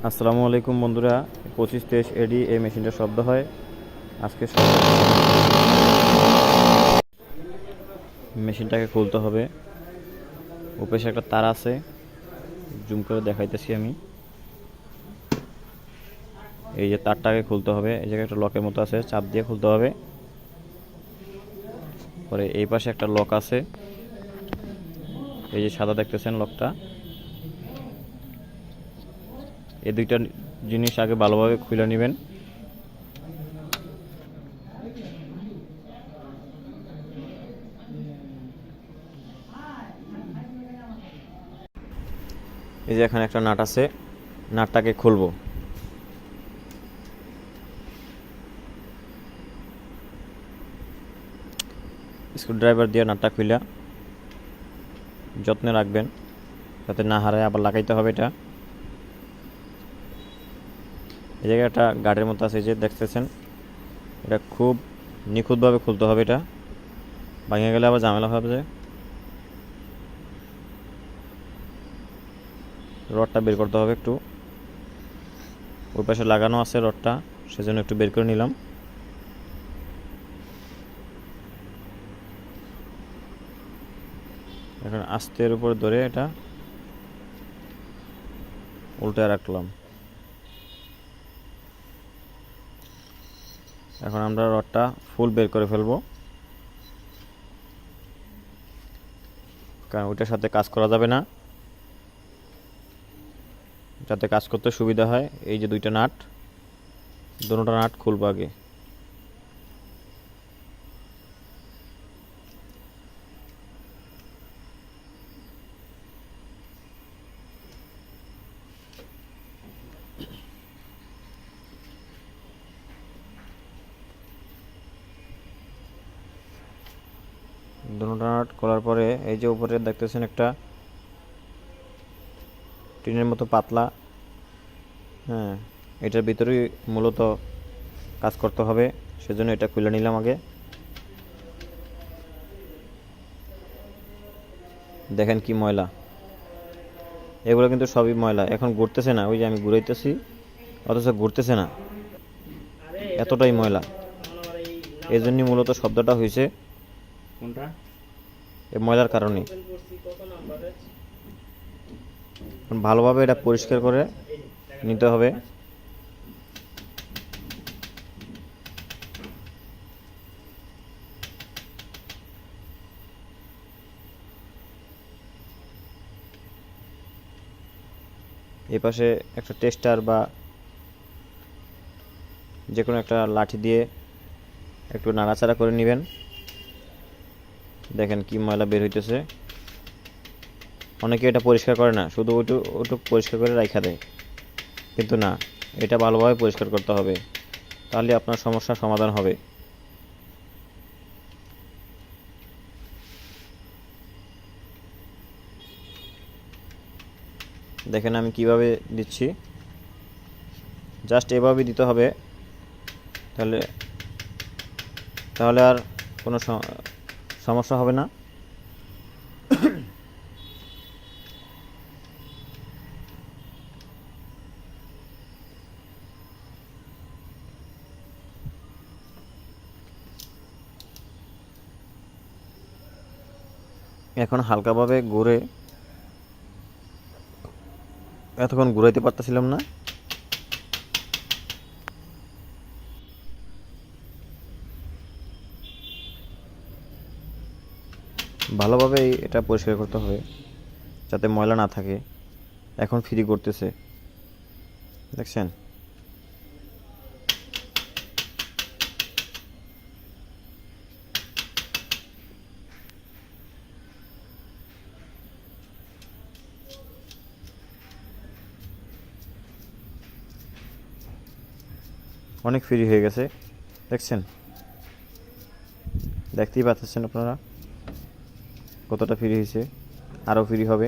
আসসালামু আলাইকুম বন্ধুরা। 2523 এডি এই মেশিনটা শব্দ হয় আজকে মেশিনটাকে খুলতে হবে। উপরে একটা তার আছে, জুম করে দেখাইতেছি আমি। এই যে তারটাকে খুলতে হবে, এই জায়গায় একটা লকের মতো আছে, চাপ দিয়ে খুলতে হবে। পরে এই পাশে একটা লক আছে, এই যে সাদা দেখতেছেন লকটা। এই দুইটা জিনিস আগে ভালোভাবে খুলে নেবেন। এই যে এখানে একটা নাট আছে, নাটটাকে খুলবো। স্ক্রুড্রাইভার দিয়ে নাটটা খুইলা যত্নে রাখবেন যাতে না হারায়, আবার লাগাইতে হবে এটা। এই জায়গায় একটা গার্ডের মতো আছে, যে দেখতেছেন, এটা খুব নিখুঁতভাবে খুলতে হবে। এটা ভাঙে গেলে আবার ঝামেলা হবে। যে রডটা বের করতে হবে একটু, ওই পাশে লাগানো আছে রডটা, সেজন্য একটু বের করে নিলাম। এখন আস্তের উপর ধরে এটা উল্টায় রাখলাম। এখন আমরা রডটা ফুল বের করে ফেলবো, কারণ ওইটার সাথে কাজ করা যাবে না। যাতে কাজ করতে সুবিধা হয়, এই যে দুইটা নাট, দুটোটা নাট খুলবো আগে। দুটোটা নাট খোলার পরে এই যে উপরে দেখতেছেন একটা টিনের মতো পাতলা, হ্যাঁ, এটার ভিতরেই মূলত কাজ করতে হবে, সেজন্য এটা খুলে নিলাম আগে। দেখেন কি ময়লা, এগুলো কিন্তু সবই ময়লা। এখন ঘুরতেছে না, ওই যে আমি ঘুরাইতেছি অথচ ঘুরতেছে না, এতটাই ময়লা। এই জন্যই মূলত শব্দটা হয়েছে, এই ময়লার কারণে। ভালোভাবে এটা পরিষ্কার করে নিতে হবে। এই পাশে একটা টেস্টার বা যে কোনো একটা লাঠি দিয়ে একটু নাড়াচাড়া করে নেবেন। দেখেন কি ময়লা বের হইতেছে। অনেকে এটা পরিষ্কার করে না, শুধু ওইটুক পরিষ্কার করে রাখা দেয়, কিন্তু না, এটা ভালোভাবে পরিষ্কার করতে হবে, তাহলে আপনার সমস্যার সমাধান হবে। দেখেন আমি কিভাবে দিচ্ছি, জাস্ট এভাবেই দিতে হবে, তাহলে তাহলে আর কোনো সমস্যা হবে না। এখন হালকাভাবে ঘুরে, এতক্ষণ ঘুরাইতে পারতেছিলাম না, ভালোভাবে এটা পরিষ্কার করতে হবে যাতে ময়লা না থাকে। এখন ফ্রি করতেছে, দেখছেন। অনেক ফ্রি হয়ে গেছে, দেখছেন, দেখতেই পাচ্ছেন আপনারা কতটা ফ্রি হয়েছে, আরও ফ্রি হবে।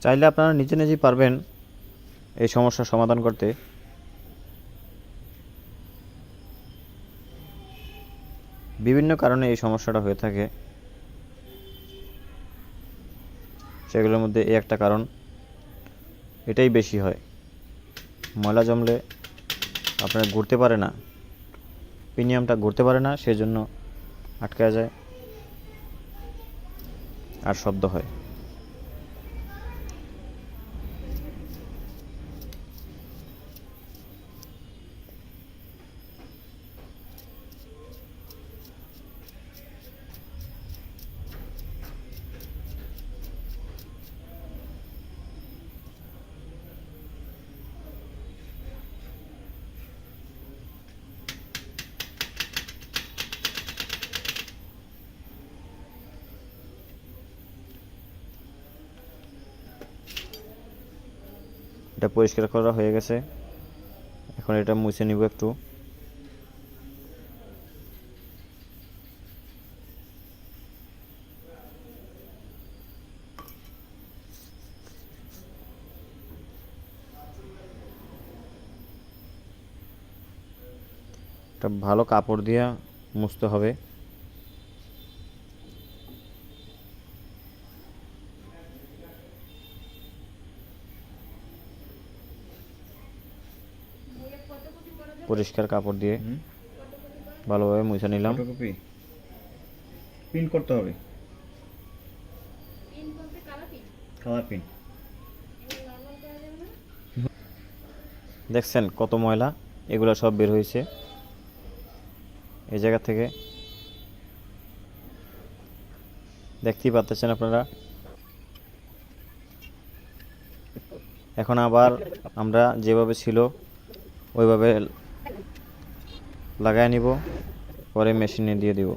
চাইলে আপনারা নিজে নিজেই পারবেন এই সমস্যার সমাধান করতে। বিভিন্ন কারণে এই সমস্যাটা হয়ে থাকে, সেগুলোর মধ্যে এই একটা কারণ, এটাই বেশি হয়। ময়লা জমলে আপনার ঘুরতে পারে না, পিনিয়ামটা ঘুরতে পারে না, সেজন্য আটকে যায় আর শব্দ হয়। এটা পরিষ্কার করা হয়ে গেছে, এখন এটা মুছে নিব একটু। একটা ভালো কাপড় দিয়ে মুছতে হবে। পরিষ্কার কাপড় দিয়ে ভালোভাবে মুছে নিলাম। ফটোকপি পিন করতে হবে, কালার পিন। দেখছেন কত ময়লা, এগুলো সব বের হয়েছে এই জায়গা থেকে, দেখতেই পাচ্ছেন আপনারা। এখন আবার আমরা যেভাবে ছিল ওইভাবে লাগায় নিব, পরে মেশিনে দিয়ে দিব।